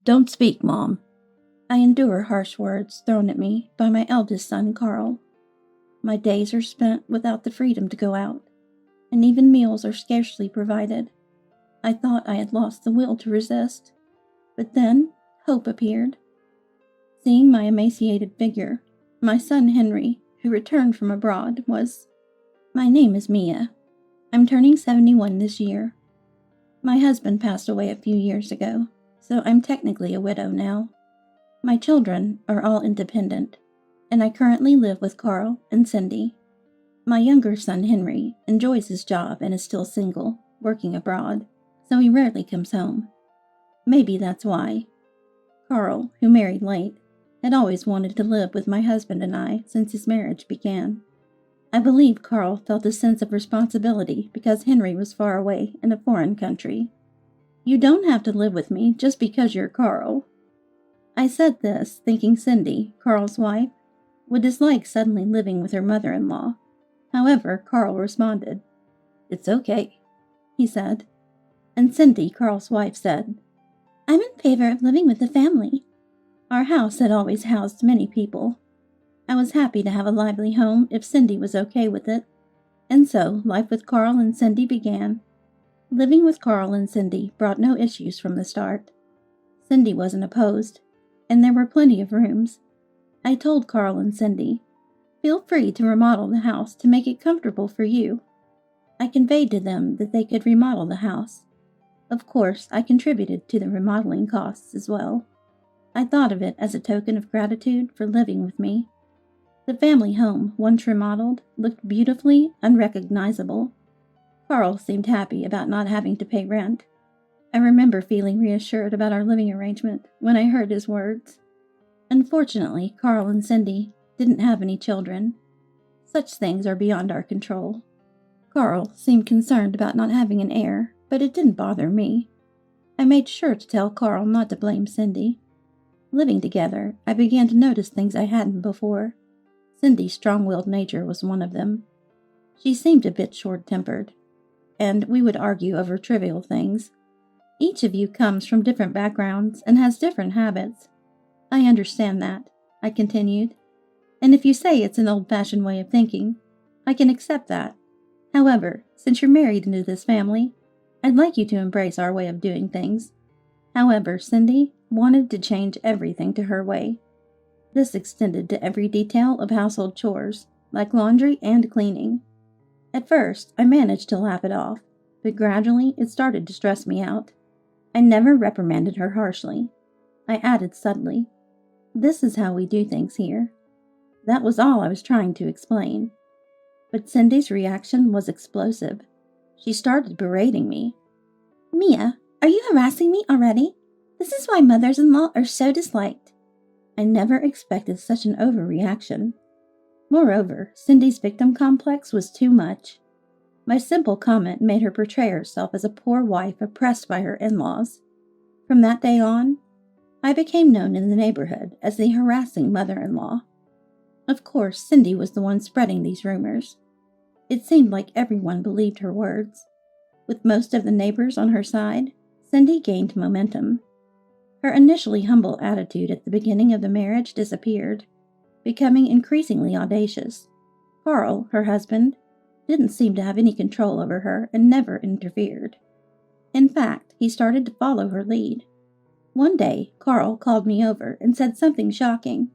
Don't speak, Mom. I endure harsh words thrown at me by my eldest son, Carl. My days are spent without the freedom to go out, and even meals are scarcely provided. I thought I had lost the will to resist, but then hope appeared. Seeing my emaciated figure, my son Henry, who returned from abroad, My name is Mia. I'm turning 71 this year. My husband passed away a few years ago, so I'm technically a widow now. My children are all independent, and I currently live with Carl and Cindy. My younger son Henry enjoys his job and is still single, working abroad, so he rarely comes home. Maybe that's why. Carl, who married late, had always wanted to live with my husband and I since his marriage began. I believe Carl felt a sense of responsibility because Henry was far away in a foreign country. You don't have to live with me just because you're Carl. I said this thinking Cindy, Carl's wife, would dislike suddenly living with her mother-in-law. However, Carl responded, "It's okay," he said. And Cindy, Carl's wife, said, "I'm in favor of living with the family." Our house had always housed many people. I was happy to have a lively home if Cindy was okay with it, and so life with Carl and Cindy began. Living with Carl and Cindy brought no issues from the start. Cindy wasn't opposed, and there were plenty of rooms. I told Carl and Cindy, "Feel free to remodel the house to make it comfortable for you." I conveyed to them that they could remodel the house. Of course, I contributed to the remodeling costs as well. I thought of it as a token of gratitude for living with me. The family home, once remodeled, looked beautifully unrecognizable. Carl seemed happy about not having to pay rent. I remember feeling reassured about our living arrangement when I heard his words. Unfortunately, Carl and Cindy didn't have any children. Such things are beyond our control. Carl seemed concerned about not having an heir, but it didn't bother me. I made sure to tell Carl not to blame Cindy. Living together, I began to notice things I hadn't before. Cindy's strong-willed nature was one of them. She seemed a bit short-tempered, and we would argue over trivial things. Each of you comes from different backgrounds and has different habits. I understand that, I continued, and if you say it's an old-fashioned way of thinking, I can accept that. However, since you're married into this family, I'd like you to embrace our way of doing things. However, Cindy wanted to change everything to her way. This extended to every detail of household chores, like laundry and cleaning. At first, I managed to laugh it off, but gradually it started to stress me out. I never reprimanded her harshly. I added subtly, "This is how we do things here." That was all I was trying to explain. But Cindy's reaction was explosive. She started berating me. "Mia, are you harassing me already? This is why mothers-in-law are so disliked." I never expected such an overreaction. Moreover, Cindy's victim complex was too much. My simple comment made her portray herself as a poor wife oppressed by her in-laws. From that day on, I became known in the neighborhood as the harassing mother-in-law. Of course, Cindy was the one spreading these rumors. It seemed like everyone believed her words. With most of the neighbors on her side, Cindy gained momentum. Her initially humble attitude at the beginning of the marriage disappeared, becoming increasingly audacious. Carl, her husband, didn't seem to have any control over her and never interfered. In fact, he started to follow her lead. One day, Carl called me over and said something shocking.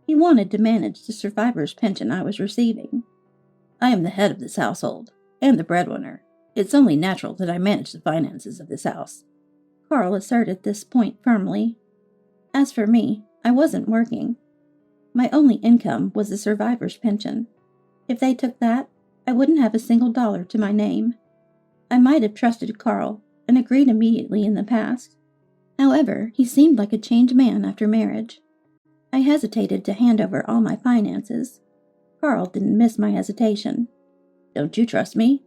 He wanted to manage the survivor's pension I was receiving. "I am the head of this household, and the breadwinner. It's only natural that I manage the finances of this house." Carl asserted this point firmly. As for me, I wasn't working. My only income was the survivor's pension. If they took that, I wouldn't have a single dollar to my name. I might have trusted Carl and agreed immediately in the past. However, he seemed like a changed man after marriage. I hesitated to hand over all my finances. Carl didn't miss my hesitation. "Don't you trust me?"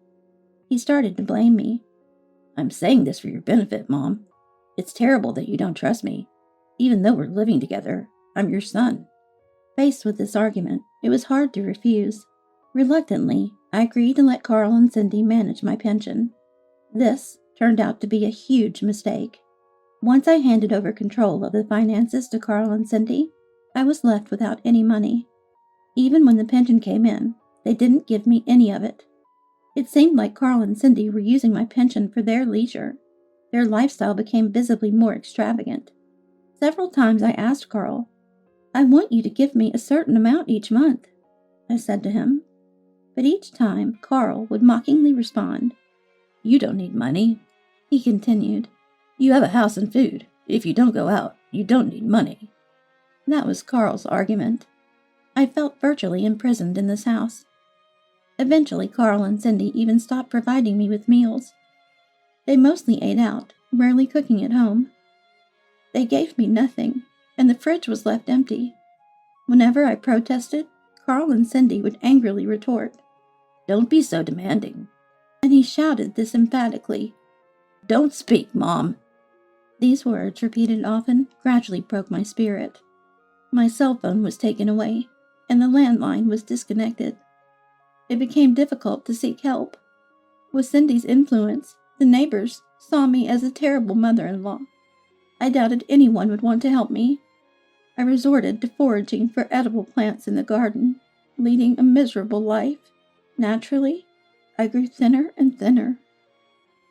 He started to blame me. "I'm saying this for your benefit, Mom. It's terrible that you don't trust me. Even though we're living together, I'm your son." Faced with this argument, it was hard to refuse. Reluctantly, I agreed to let Carl and Cindy manage my pension. This turned out to be a huge mistake. Once I handed over control of the finances to Carl and Cindy, I was left without any money. Even when the pension came in, they didn't give me any of it. It seemed like Carl and Cindy were using my pension for their leisure. Their lifestyle became visibly more extravagant. Several times I asked Carl, "I want you to give me a certain amount each month," I said to him. But each time, Carl would mockingly respond, "You don't need money," he continued. "You have a house and food. If you don't go out, you don't need money." That was Carl's argument. I felt virtually imprisoned in this house. Eventually, Carl and Cindy even stopped providing me with meals. They mostly ate out, rarely cooking at home. They gave me nothing, and the fridge was left empty. Whenever I protested, Carl and Cindy would angrily retort, "Don't be so demanding." And he shouted this emphatically, "Don't speak, Mom." These words, repeated often, gradually broke my spirit. My cell phone was taken away, and the landline was disconnected. It became difficult to seek help. With Cindy's influence, the neighbors saw me as a terrible mother-in-law. I doubted anyone would want to help me. I resorted to foraging for edible plants in the garden, leading a miserable life. Naturally, I grew thinner and thinner.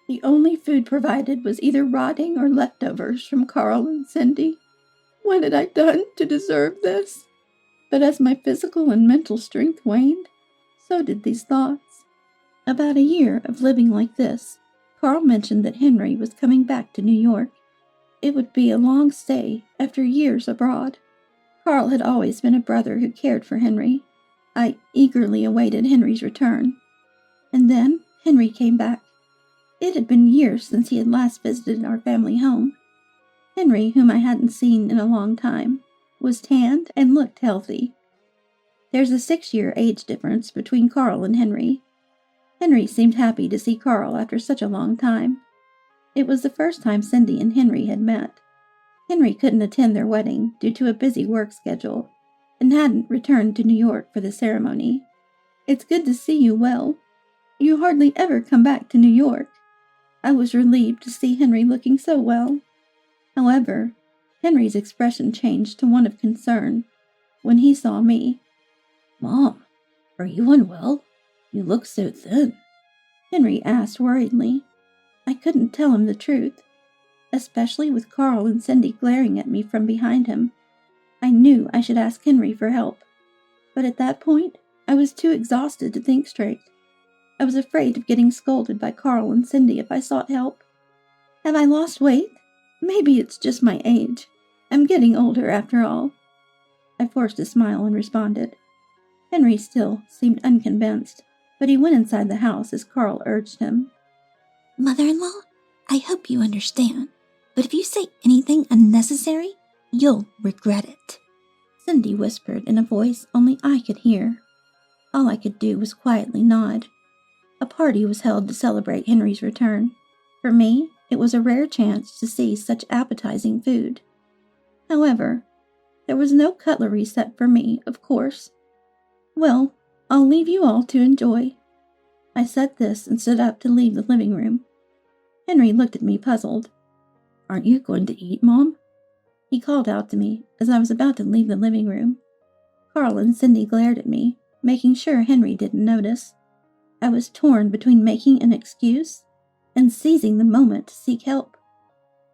The only food provided was either rotting or leftovers from Carl and Cindy. What had I done to deserve this? But as my physical and mental strength waned, so did these thoughts. About a year of living like this, Carl mentioned that Henry was coming back to New York. It would be a long stay after years abroad. Carl had always been a brother who cared for Henry. I eagerly awaited Henry's return. And then Henry came back. It had been years since he had last visited our family home. Henry, whom I hadn't seen in a long time, was tanned and looked healthy. There's a 6-year age difference between Carl and Henry. Henry seemed happy to see Carl after such a long time. It was the first time Cindy and Henry had met. Henry couldn't attend their wedding due to a busy work schedule and hadn't returned to New York for the ceremony. "It's good to see you well. You hardly ever come back to New York." I was relieved to see Henry looking so well. However, Henry's expression changed to one of concern when he saw me. "Mom, are you unwell? You look so thin," Henry asked worriedly. I couldn't tell him the truth, especially with Carl and Cindy glaring at me from behind him. I knew I should ask Henry for help, but at that point, I was too exhausted to think straight. I was afraid of getting scolded by Carl and Cindy if I sought help. Have I lost weight? Maybe it's just my age. I'm getting older after all. I forced a smile and responded. Henry still seemed unconvinced, but he went inside the house as Carl urged him. "Mother-in-law, I hope you understand, but if you say anything unnecessary, you'll regret it," Cindy whispered in a voice only I could hear. All I could do was quietly nod. A party was held to celebrate Henry's return. For me, it was a rare chance to see such appetizing food. However, there was no cutlery set for me, of course. "Well, I'll leave you all to enjoy." I said this and stood up to leave the living room. Henry looked at me puzzled. "Aren't you going to eat, Mom?" he called out to me as I was about to leave the living room. Carl and Cindy glared at me, making sure Henry didn't notice. I was torn between making an excuse and seizing the moment to seek help.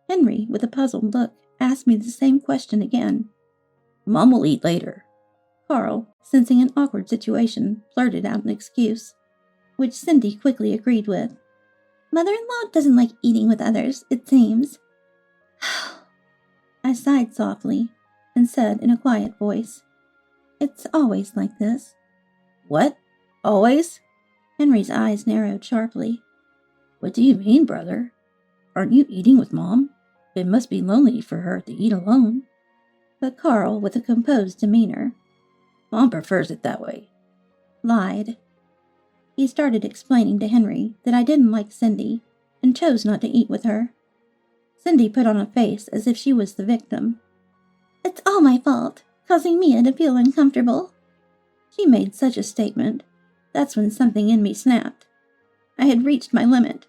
Henry, with a puzzled look, asked me the same question again. "Mom will eat later." Carl, sensing an awkward situation, blurted out an excuse, which Cindy quickly agreed with. "Mother-in-law doesn't like eating with others, it seems." I sighed softly and said in a quiet voice, "It's always like this." "What? Always?" Henry's eyes narrowed sharply. "What do you mean, brother? Aren't you eating with Mom? It must be lonely for her to eat alone." But Carl, with a composed demeanor, "Mom prefers it that way," lied. He started explaining to Henry that I didn't like Cindy and chose not to eat with her. Cindy put on a face as if she was the victim. "It's all my fault, causing Mia to feel uncomfortable." She made such a statement. That's when something in me snapped. I had reached my limit.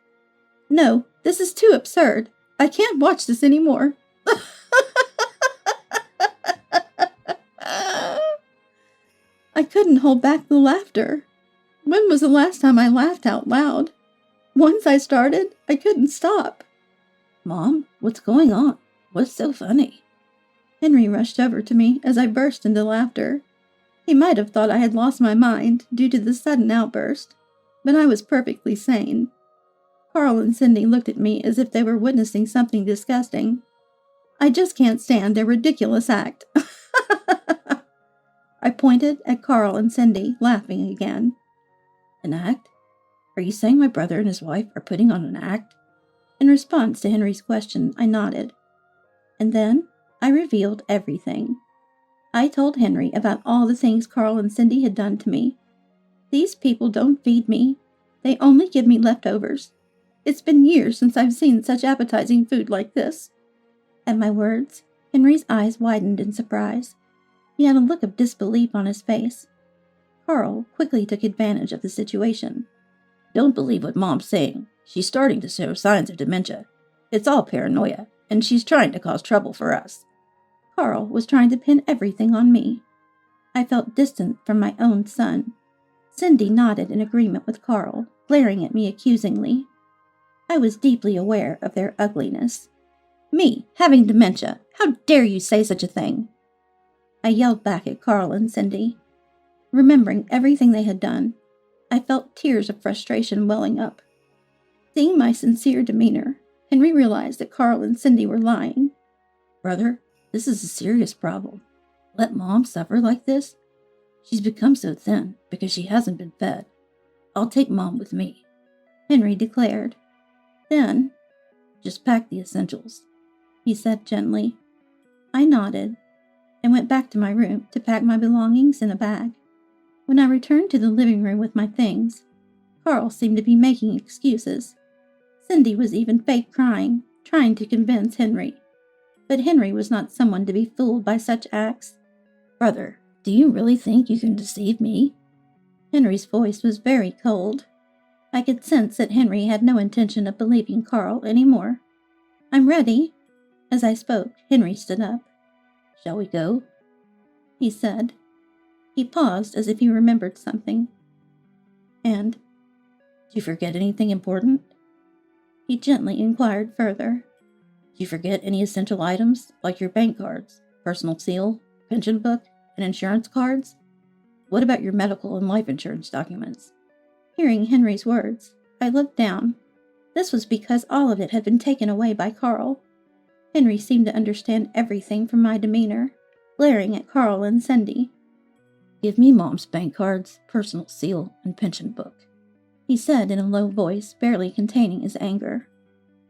"No, this is too absurd. I can't watch this anymore. I couldn't hold back the laughter. When was the last time I laughed out loud? Once I started, I couldn't stop. Mom, what's going on? What's so funny? Henry rushed over to me as I burst into laughter. He might have thought I had lost my mind due to the sudden outburst, but I was perfectly sane. Carl and Cindy looked at me as if they were witnessing something disgusting. I just can't stand their ridiculous act. I pointed at Carl and Cindy, laughing again. An act? Are you saying my brother and his wife are putting on an act? In response to Henry's question, I nodded. And then I revealed everything. I told Henry about all the things Carl and Cindy had done to me. These people don't feed me. They only give me leftovers. It's been years since I've seen such appetizing food like this. At my words, Henry's eyes widened in surprise. He had a look of disbelief on his face. Carl quickly took advantage of the situation. Don't believe what Mom's saying. She's starting to show signs of dementia. It's all paranoia, and she's trying to cause trouble for us. Carl was trying to pin everything on me. I felt distant from my own son. Cindy nodded in agreement with Carl, glaring at me accusingly. I was deeply aware of their ugliness. Me, having dementia! How dare you say such a thing? I yelled back at Carl and Cindy. Remembering everything they had done, I felt tears of frustration welling up. Seeing my sincere demeanor, Henry realized that Carl and Cindy were lying. Brother, this is a serious problem. Let Mom suffer like this? She's become so thin because she hasn't been fed. I'll take Mom with me, Henry declared. Then, just pack the essentials, he said gently. I nodded and went back to my room to pack my belongings in a bag. When I returned to the living room with my things, Carl seemed to be making excuses. Cindy was even fake crying, trying to convince Henry. But Henry was not someone to be fooled by such acts. Brother, do you really think you can deceive me? Henry's voice was very cold. I could sense that Henry had no intention of believing Carl any more. I'm ready. As I spoke, Henry stood up. Shall we go? He said. He paused as if he remembered something. And, did you forget anything important? He gently inquired further. Did you forget any essential items, like your bank cards, personal seal, pension book, and insurance cards? What about your medical and life insurance documents? Hearing Henry's words, I looked down. This was because all of it had been taken away by Carl. Henry seemed to understand everything from my demeanor, glaring at Carl and Cindy. Give me Mom's bank cards, personal seal, and pension book, he said in a low voice, barely containing his anger.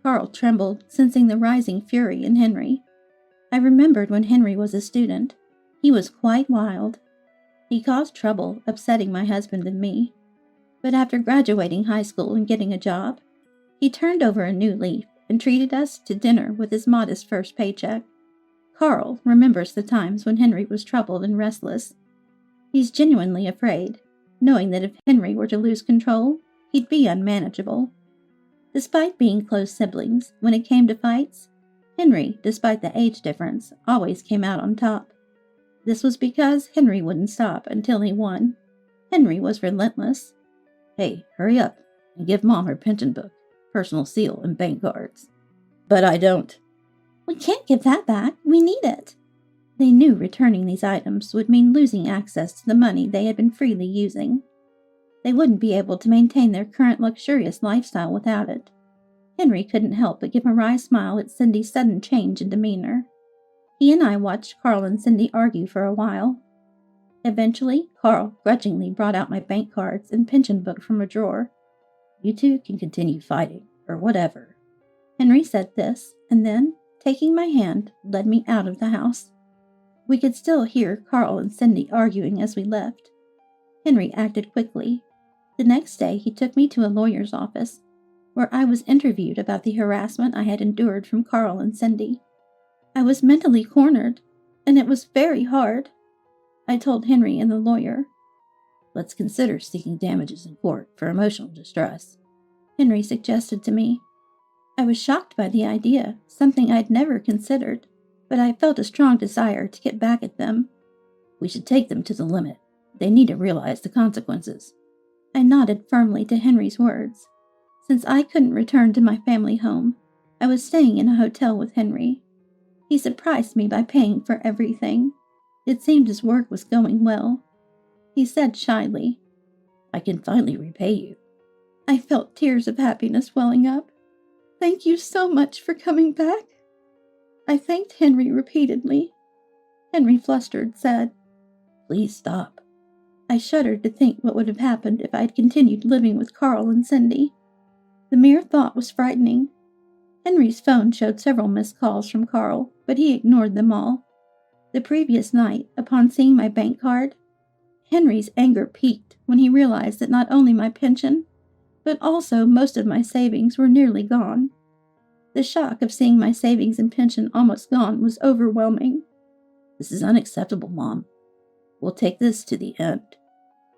Carl trembled, sensing the rising fury in Henry. I remembered when Henry was a student. He was quite wild. He caused trouble, upsetting my husband and me. But after graduating high school and getting a job, he turned over a new leaf and treated us to dinner with his modest first paycheck. Carl remembers the times when Henry was troubled and restless. He's genuinely afraid, knowing that if Henry were to lose control, he'd be unmanageable. Despite being close siblings, when it came to fights, Henry, despite the age difference, always came out on top. This was because Henry wouldn't stop until he won. Henry was relentless. Hey, hurry up and give Mom her pension book, personal seal, and bank cards. But I don't. We can't give that back. We need it. They knew returning these items would mean losing access to the money they had been freely using. They wouldn't be able to maintain their current luxurious lifestyle without it. Henry couldn't help but give a wry smile at Cindy's sudden change in demeanor. He and I watched Carl and Cindy argue for a while. Eventually, Carl grudgingly brought out my bank cards and pension book from a drawer. You two can continue fighting, or whatever. Henry said this, and then, taking my hand, led me out of the house. We could still hear Carl and Cindy arguing as we left. Henry acted quickly. The next day, he took me to a lawyer's office, where I was interviewed about the harassment I had endured from Carl and Cindy. I was mentally cornered, and it was very hard. I told Henry and the lawyer. Let's consider seeking damages in court for emotional distress, Henry suggested to me. I was shocked by the idea, something I'd never considered, but I felt a strong desire to get back at them. We should take them to the limit. They need to realize the consequences. I nodded firmly to Henry's words. Since I couldn't return to my family home, I was staying in a hotel with Henry. He surprised me by paying for everything. It seemed his work was going well. He said shyly, I can finally repay you. I felt tears of happiness welling up. Thank you so much for coming back. I thanked Henry repeatedly. Henry, flustered, said, Please stop. I shuddered to think what would have happened if I had continued living with Carl and Cindy. The mere thought was frightening. Henry's phone showed several missed calls from Carl, but he ignored them all. The previous night, upon seeing my bank card, Henry's anger peaked when he realized that not only my pension, but also most of my savings were nearly gone. The shock of seeing my savings and pension almost gone was overwhelming. This is unacceptable, Mom. We'll take this to the end.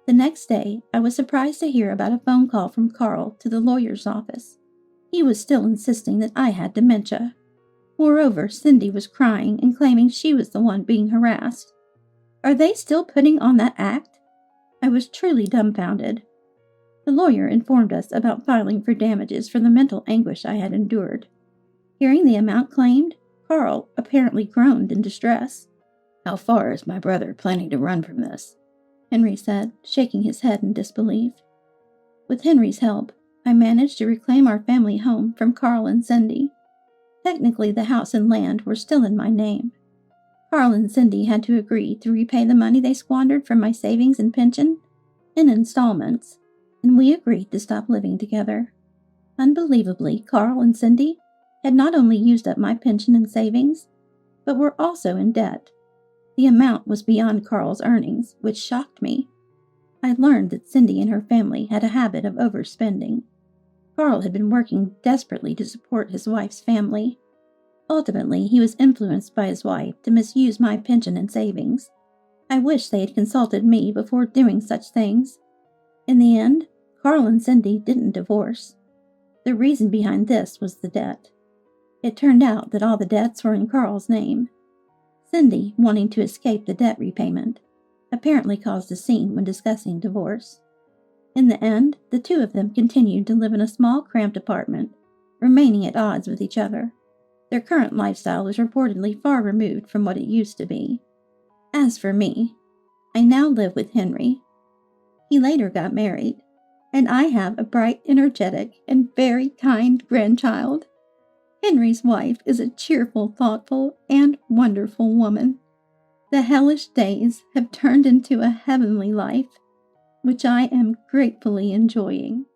The next day, I was surprised to hear about a phone call from Carl to the lawyer's office. He was still insisting that I had dementia. Moreover, Cindy was crying and claiming she was the one being harassed. Are they still putting on that act? I was truly dumbfounded. The lawyer informed us about filing for damages for the mental anguish I had endured. Hearing the amount claimed, Carl apparently groaned in distress. How far is my brother planning to run from this? Henry said, shaking his head in disbelief. With Henry's help, I managed to reclaim our family home from Carl and Cindy. Technically, the house and land were still in my name. Carl and Cindy had to agree to repay the money they squandered from my savings and pension in installments, and we agreed to stop living together. Unbelievably, Carl and Cindy had not only used up my pension and savings, but were also in debt. The amount was beyond Carl's earnings, which shocked me. I learned that Cindy and her family had a habit of overspending. Carl had been working desperately to support his wife's family. Ultimately, he was influenced by his wife to misuse my pension and savings. I wish they had consulted me before doing such things. In the end, Carl and Cindy didn't divorce. The reason behind this was the debt. It turned out that all the debts were in Carl's name. Cindy, wanting to escape the debt repayment, apparently caused a scene when discussing divorce. In the end, the two of them continued to live in a small, cramped apartment, remaining at odds with each other. Their current lifestyle was reportedly far removed from what it used to be. As for me, I now live with Henry. He later got married, and I have a bright, energetic, and very kind grandchild. Henry's wife is a cheerful, thoughtful, and wonderful woman. The hellish days have turned into a heavenly life, which I am gratefully enjoying.